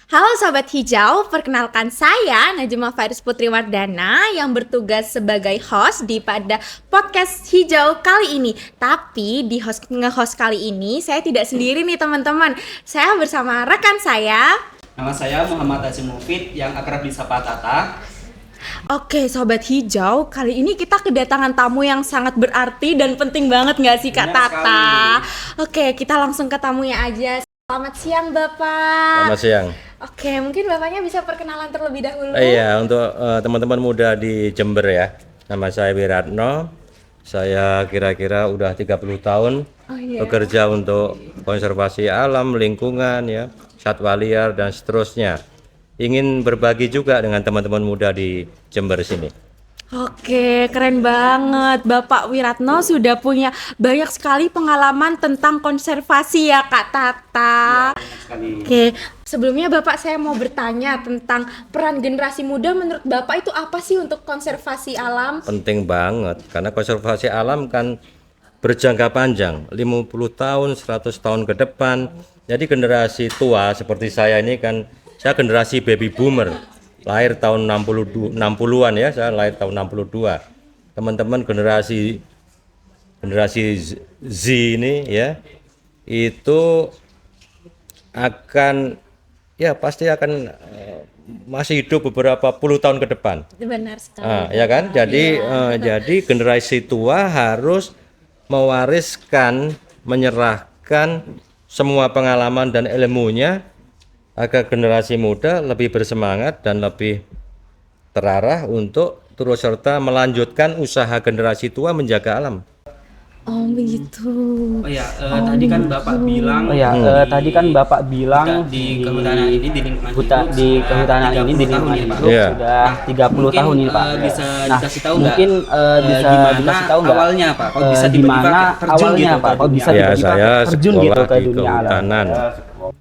Halo Sobat Hijau, perkenalkan saya Najma Faris Putri Wardana yang bertugas sebagai host pada podcast Hijau kali ini. Tapi di nge-host kali ini saya tidak sendiri nih teman-teman. Saya bersama rekan saya. Nama saya Muhammad Azim Mufid yang akrab disapa Tata. Oke Sobat Hijau, kali ini kita kedatangan tamu yang sangat berarti dan penting banget gak sih Kak Tata? Oke, kita langsung ke tamunya aja. Selamat siang Bapak. Selamat siang. Oke, mungkin Bapaknya bisa perkenalan terlebih dahulu. Iya, untuk teman-teman muda di Jember ya. Nama saya Wiratno. Saya kira-kira udah 30 tahun bekerja untuk konservasi alam, lingkungan ya, satwa liar dan seterusnya. Ingin berbagi juga dengan teman-teman muda di Jember sini. Oke, keren banget. Bapak Wiratno sudah punya banyak sekali pengalaman tentang konservasi ya Kak Tata. Oke, sebelumnya Bapak saya mau bertanya tentang peran generasi muda menurut Bapak itu apa sih untuk konservasi alam? Penting banget, karena konservasi alam kan berjangka panjang, 50 tahun, 100 tahun ke depan. Jadi generasi tua seperti saya ini kan, saya generasi baby boomer. Lahir tahun 60-an ya, saya lahir tahun 62. Teman-teman generasi Z ini ya, itu akan ya pasti akan masih hidup beberapa puluh tahun ke depan. Benar sekali. Ya kan? Jadi generasi tua harus mewariskan, menyerahkan semua pengalaman dan ilmunya agar generasi muda lebih bersemangat dan lebih terarah untuk turut serta melanjutkan usaha generasi tua menjaga alam. Oh begitu. Tadi kan Bapak bilang di kehutanan ini di lingkungan di kehutanan ini di lingkungan hidup sudah 30 tahun ini Pak. Bisa dikasih tahu mungkin bisa dikasih tahu nggak awalnya Pak? Kok bisa gimana terjun awalnya gitu Pak? Kok bisa Ya, saya terjun gitu sekolah ke di dunia alam? kehutanan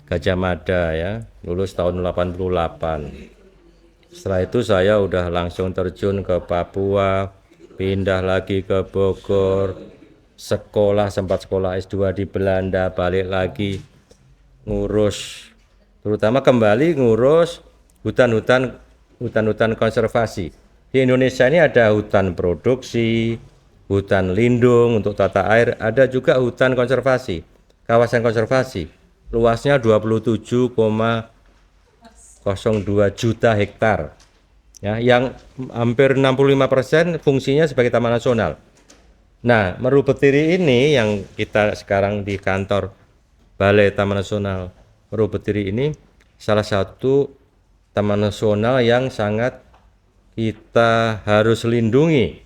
Gajah Mada ya, lulus tahun 88. Setelah itu saya udah langsung terjun ke Papua, pindah lagi ke Bogor, sempat sekolah S2 di Belanda, balik lagi ngurus, terutama kembali ngurus hutan-hutan konservasi. Di Indonesia ini ada hutan produksi, hutan lindung untuk tata air, ada juga hutan konservasi, kawasan konservasi. Luasnya 27,02 juta hektar. Ya, yang hampir 65% fungsinya sebagai taman nasional. Nah, Meru Betiri ini yang kita sekarang di kantor Balai Taman Nasional Meru Betiri ini salah satu taman nasional yang sangat kita harus lindungi.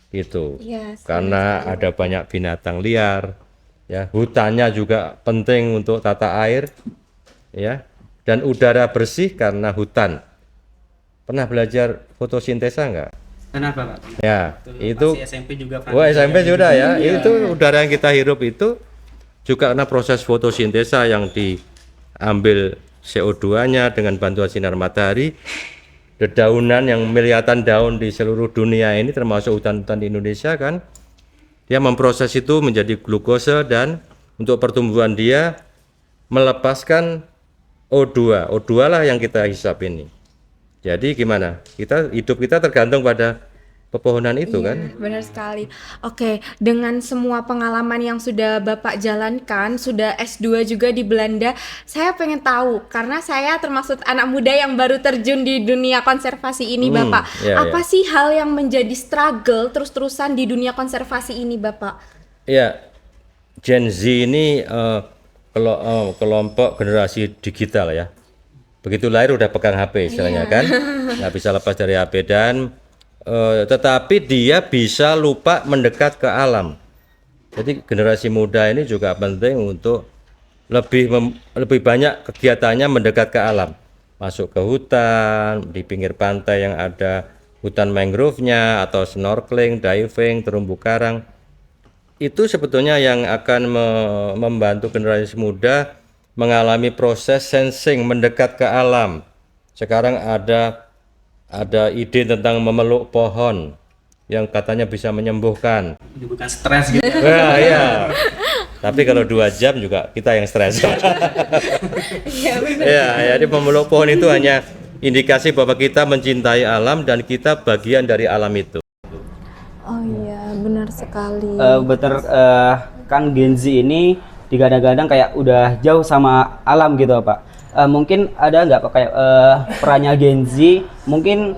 Gitu. Yes, karena ada banyak binatang liar. Ya, hutannya juga penting untuk tata air, ya, dan udara bersih karena hutan. Pernah belajar fotosintesa enggak? Kenapa Pak? Ya, itu SMP juga Pak. SMP sudah ya. Itu udara yang kita hirup itu juga karena proses fotosintesa yang diambil CO2-nya dengan bantuan sinar matahari. Dedaunan yang miliaran daun di seluruh dunia ini termasuk hutan-hutan di Indonesia kan, dia memproses itu menjadi glukose dan untuk pertumbuhan dia melepaskan O2. O2 lah yang kita hisap ini. Jadi gimana? Hidup kita tergantung pada pepohonan itu kan? Benar sekali. Oke, dengan semua pengalaman yang sudah Bapak jalankan, sudah S2 juga di Belanda, saya pengen tahu karena saya termasuk anak muda yang baru terjun di dunia konservasi ini, Bapak. Apa sih hal yang menjadi struggle terus-terusan di dunia konservasi ini, Bapak? Ya, Gen Z ini kelompok generasi digital ya. Begitu lahir udah pegang HP istilahnya kan, nggak bisa lepas dari HP dan tetapi dia bisa lupa mendekat ke alam. Jadi generasi muda ini juga penting untuk lebih banyak kegiatannya mendekat ke alam, masuk ke hutan, di pinggir pantai yang ada hutan mangrove-nya atau snorkeling, diving, terumbu karang. Itu sebetulnya yang akan membantu generasi muda mengalami proses sensing mendekat ke alam. Sekarang ada ide tentang memeluk pohon yang katanya bisa menyembuhkan. Bukan stres gitu. Nah, ya. Tapi kalau 2 jam juga kita yang stres. Iya benar. Ya, jadi memeluk pohon itu hanya indikasi bahwa kita mencintai alam dan kita bagian dari alam itu. Oh iya, benar sekali. Kan Gen Z ini digadang-gadang kayak udah jauh sama alam gitu Pak. Mungkin ada nggak Pak kayak perannya Gen Z mungkin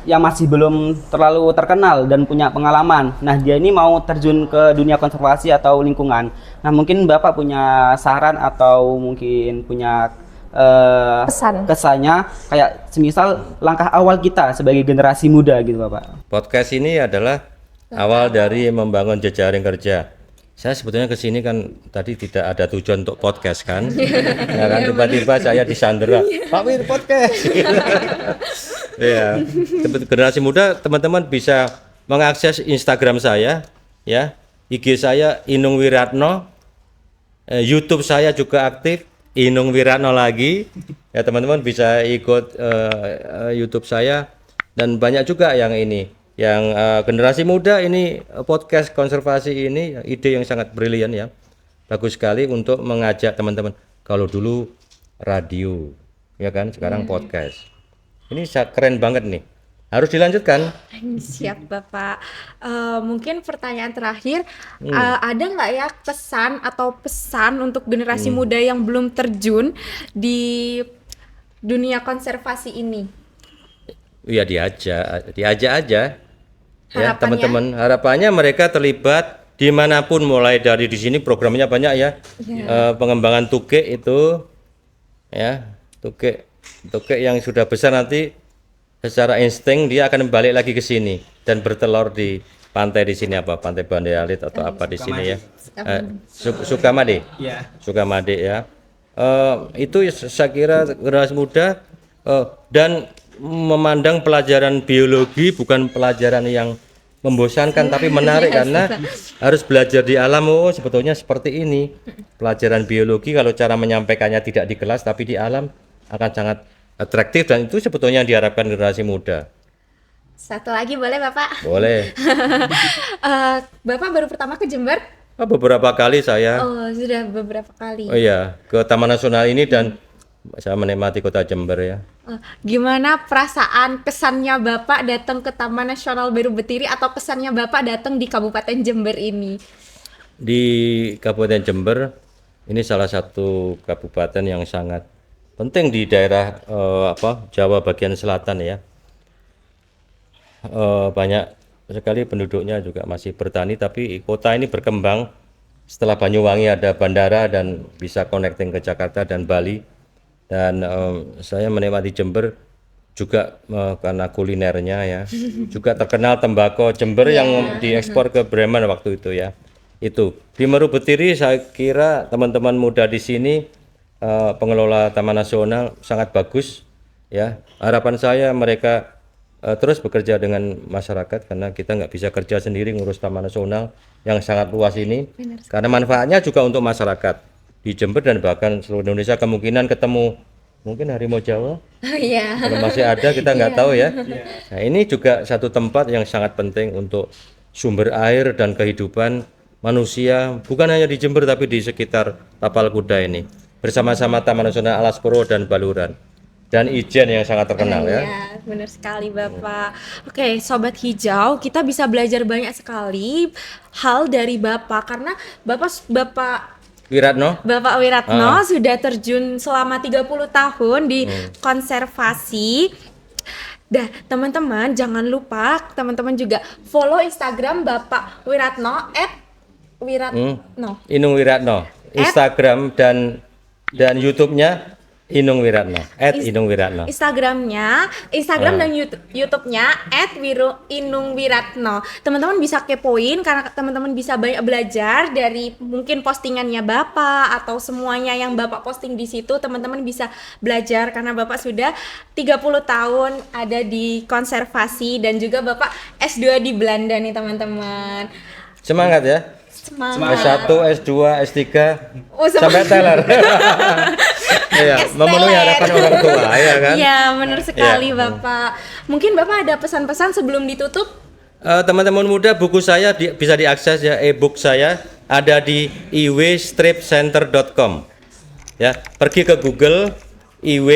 yang masih belum terlalu terkenal dan punya pengalaman. Nah dia ini mau terjun ke dunia konservasi atau lingkungan. Nah mungkin Bapak punya saran atau mungkin punya kesannya kayak semisal langkah awal kita sebagai generasi muda gitu Bapak. Podcast ini adalah awal dari membangun jejaring kerja. Saya sebetulnya ke sini kan tadi tidak ada tujuan untuk podcast kan. Ya kan tiba-tiba saya disandera. Pak Wir podcast. Ya. Generasi muda teman-teman bisa mengakses Instagram saya ya. IG saya Inung Wiratno. YouTube saya juga aktif Inung Wiratno lagi. Ya teman-teman bisa ikut YouTube saya dan banyak juga yang ini. Yang generasi muda ini podcast konservasi ini ide yang sangat brilian ya, bagus sekali untuk mengajak teman-teman. Kalau dulu radio ya kan, sekarang podcast ini keren banget nih, harus dilanjutkan. Siap Bapak. Mungkin pertanyaan terakhir, ada nggak ya pesan atau pesan untuk generasi muda yang belum terjun di dunia konservasi ini? Ya diajak aja. Ya Harapannya? teman-teman, harapannya mereka terlibat dimanapun, mulai dari di sini programnya banyak ya. Pengembangan tukik itu ya, tukik yang sudah besar nanti secara insting dia akan balik lagi ke sini dan bertelur di pantai di sini, apa pantai Banda Alit atau apa di sini ya. Sukamade. Iya. Sukamade ya. Itu saya kira generasi muda dan memandang pelajaran biologi bukan pelajaran yang membosankan tapi menarik karena harus belajar di alam. Oh sebetulnya seperti ini pelajaran biologi, kalau cara menyampaikannya tidak di kelas tapi di alam akan sangat atraktif, dan itu sebetulnya yang diharapkan generasi muda. Satu lagi boleh Bapak? Boleh. Bapak baru pertama ke Jember? Beberapa kali saya Oh sudah beberapa kali. iya ke Taman Nasional ini dan saya menikmati kota Jember ya. Gimana perasaan kesannya Bapak datang ke Taman Nasional Baru Betiri atau kesannya Bapak datang di Kabupaten Jember ini? Di Kabupaten Jember ini salah satu kabupaten yang sangat penting di daerah Jawa bagian selatan ya. Banyak sekali penduduknya juga masih bertani, tapi kota ini berkembang setelah Banyuwangi ada bandara dan bisa connecting ke Jakarta dan Bali. Dan saya menikmati Jember juga karena kulinernya ya. Juga terkenal tembakau Jember yang diekspor ke Bremen waktu itu ya. Itu di Meru Betiri saya kira teman-teman muda di sini pengelola Taman Nasional sangat bagus ya. Harapan saya mereka terus bekerja dengan masyarakat karena kita nggak bisa kerja sendiri ngurus Taman Nasional yang sangat luas ini. Karena manfaatnya juga untuk masyarakat di Jember dan bahkan seluruh Indonesia. Kemungkinan ketemu mungkin harimau Jawa. Iya. Kalau masih ada kita nggak tahu ya. Nah ini juga satu tempat yang sangat penting untuk sumber air dan kehidupan manusia, bukan hanya di Jember tapi di sekitar Tapal Kuda ini, bersama-sama Taman Nasional Alas Purwo dan Baluran dan Ijen yang sangat terkenal ya. Iya, benar sekali Bapak. Oke, Sobat Hijau, kita bisa belajar banyak sekali hal dari Bapak karena Bapak Wiratno Wiratno sudah terjun selama 30 tahun di konservasi. Dah, teman-teman jangan lupa teman-teman juga follow Instagram Bapak Wiratno @Wiratno. Inung Wiratno, Instagram dan YouTube-nya Inung Wiratno, @Inung Wiratno. Instagram dan YouTube-nya @Inung Wiratno. Teman-teman bisa kepoin karena teman-teman bisa banyak belajar dari mungkin postingannya Bapak atau semuanya yang Bapak posting di situ. Teman-teman bisa belajar karena Bapak sudah 30 tahun ada di konservasi dan juga Bapak S2 di Belanda nih teman-teman. Semangat ya. Semangat. S1, S2, S3 Oh, sampai teler. Iya, memenuhi harapan orang tua ya kan? Iya, benar sekali Iya. Bapak. Mungkin Bapak ada pesan-pesan sebelum ditutup? Teman-teman muda, buku saya bisa diakses ya, e-book saya ada di iwstripcenter.com. Ya, pergi ke Google iw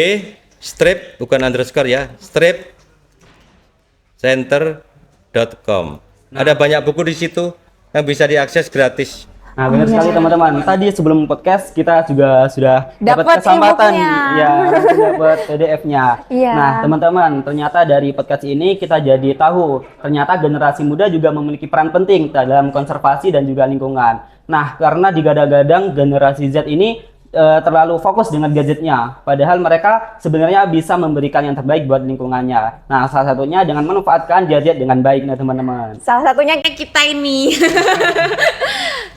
strip bukan underscore ya, stripcenter.com. Ada banyak buku di situ yang bisa diakses gratis. Nah, benar sekali teman-teman. Tadi sebelum podcast kita juga sudah dapat Dapat kesempatan e-booknya. ya dapat PDF-nya. Iya. Nah, teman-teman, ternyata dari podcast ini kita jadi tahu ternyata generasi muda juga memiliki peran penting dalam konservasi dan juga lingkungan. Nah, karena digadang-gadang generasi Z ini terlalu fokus dengan gadgetnya, padahal mereka sebenarnya bisa memberikan yang terbaik buat lingkungannya. Nah, salah satunya dengan memanfaatkan gadget dengan baik, nah teman-teman. Salah satunya kayak kita ini.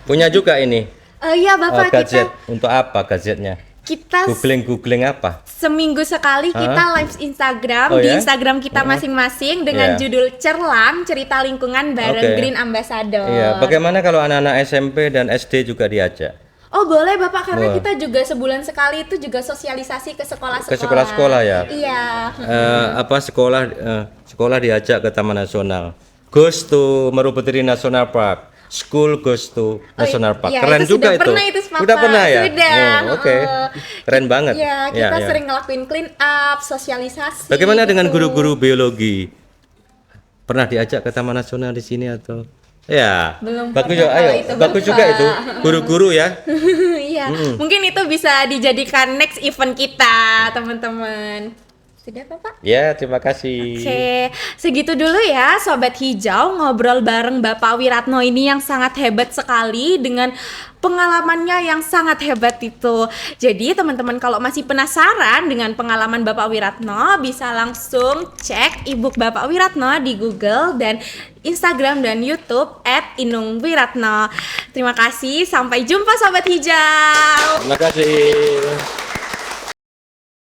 Punya juga ini Iya Bapak, gadget. Untuk apa gadgetnya? kita Googling apa? seminggu sekali kita live Instagram Oh, di ya? Instagram kita masing-masing dengan Iya. judul Cerlam Cerita Lingkungan bareng Oke. Green Ambassador. Iya, bagaimana kalau anak-anak SMP dan SD juga diajak? Oh boleh Bapak, karena Wah. kita juga sebulan sekali itu juga sosialisasi ke sekolah-sekolah. Ke sekolah-sekolah ya? Iya. Sekolah diajak ke Taman Nasional, goes to Marubeni National Park, school goes to National Park. iya, Keren itu juga sudah itu. pernah itu, Bapak. Udah pernah ya? Sudah. Oh, oke. Keren banget. Iya, kita Ya. sering ngelakuin clean up, sosialisasi. Bagaimana dengan gitu. guru-guru biologi? Pernah diajak ke Taman Nasional di sini atau? Ya. Belum Bagus pernah ya. Ayo, kalau itu, bagus Bapak. juga itu. Guru-guru ya. Iya, mungkin itu bisa dijadikan next event kita, teman-teman. Sudah, Bapak? Ya, terima kasih. Oke, segitu dulu ya Sobat Hijau, ngobrol bareng Bapak Wiratno ini yang sangat hebat sekali dengan pengalamannya yang sangat hebat itu. Jadi teman-teman kalau masih penasaran dengan pengalaman Bapak Wiratno, bisa langsung cek ebook Bapak Wiratno di Google dan Instagram dan YouTube @inungwiratno. Terima kasih, sampai jumpa Sobat Hijau. Terima kasih.